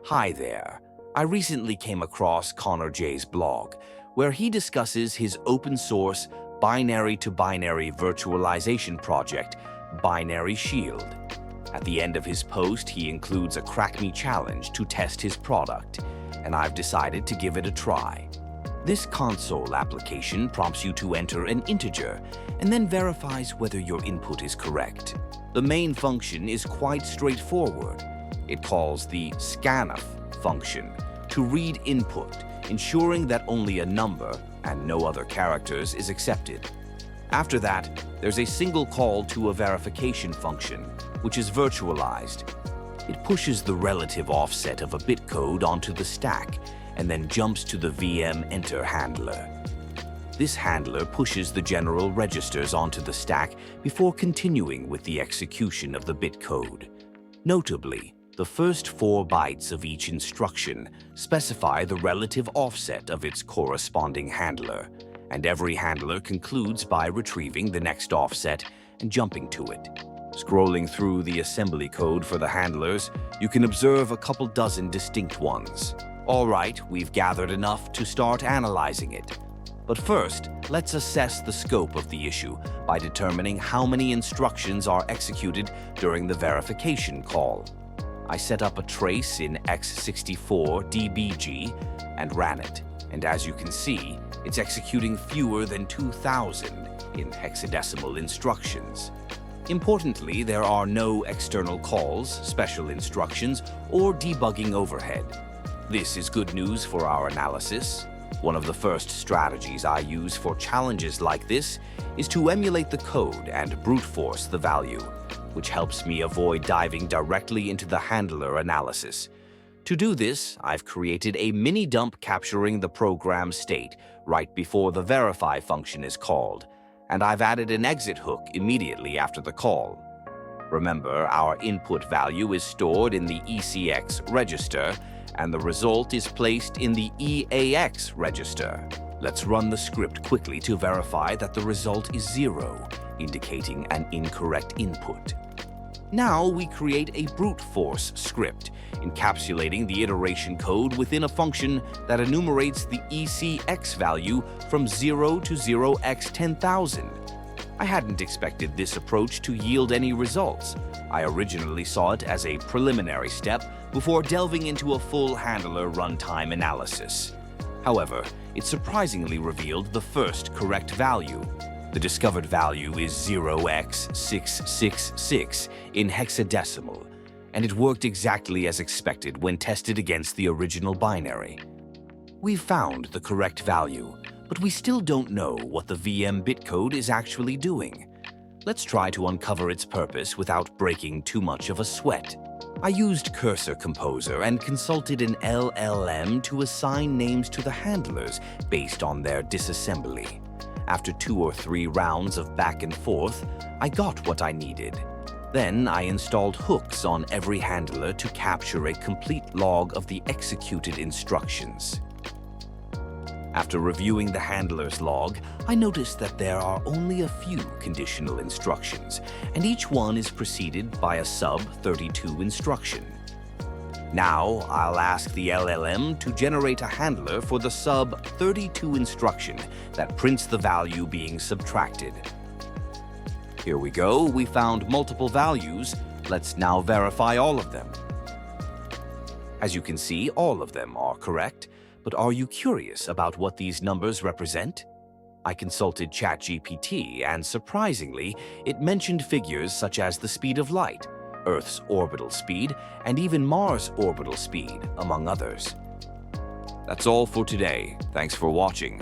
Hi there. I recently came across Connor J's blog, where he discusses his open-source binary-to-binary virtualization project, BinaryShield. At the end of his post, he includes a crackme challenge to test his product, and I've decided to give it a try. This console application prompts you to enter an integer and then verifies whether your input is correct. The main function is quite straightforward. It calls the scanf function to read input, ensuring that only a number and no other characters is accepted. After that, there's a single call to a verification function, which is virtualized. It pushes the relative offset of a bitcode onto the stack and then jumps to the VM enter handler. This handler pushes the general registers onto the stack before continuing with the execution of the bitcode. Notably, the first 4 bytes of each instruction specify the relative offset of its corresponding handler, and every handler concludes by retrieving the next offset and jumping to it. Scrolling through the assembly code for the handlers, you can observe a couple dozen distinct ones. All right, we've gathered enough to start analyzing it. But first, let's assess the scope of the issue by determining how many instructions are executed during the verification call. I set up a trace in x64dbg and ran it, and as you can see, it's executing fewer than 2,000 in hexadecimal instructions. Importantly, there are no external calls, special instructions, or debugging overhead. This is good news for our analysis. One of the first strategies I use for challenges like this is to emulate the code and brute force the value, which helps me avoid diving directly into the handler analysis. To do this, I've created a mini dump capturing the program state right before the verify function is called, and I've added an exit hook immediately after the call. Remember, our input value is stored in the ECX register, and the result is placed in the EAX register. Let's run the script quickly to verify that the result is 0, indicating an incorrect input. Now we create a brute force script, encapsulating the iteration code within a function that enumerates the ECX value from 0 to 0x10,000. I hadn't expected this approach to yield any results. I originally saw it as a preliminary step before delving into a full handler runtime analysis. However, it surprisingly revealed the first correct value. The discovered value is 0x666 in hexadecimal, and it worked exactly as expected when tested against the original binary. We've found the correct value, but we still don't know what the VM bitcode is actually doing. Let's try to uncover its purpose without breaking too much of a sweat. I used Cursor Composer and consulted an LLM to assign names to the handlers based on their disassembly. After 2 or 3 rounds of back and forth, I got what I needed. Then I installed hooks on every handler to capture a complete log of the executed instructions. After reviewing the handler's log, I noticed that there are only a few conditional instructions, and each one is preceded by a sub-32 instruction. Now, I'll ask the LLM to generate a handler for the sub-32 instruction that prints the value being subtracted. Here we go, we found multiple values. Let's now verify all of them. As you can see, all of them are correct. But are you curious about what these numbers represent? I consulted ChatGPT, and surprisingly, it mentioned figures such as the speed of light, Earth's orbital speed, and even Mars' orbital speed, among others. That's all for today. Thanks for watching.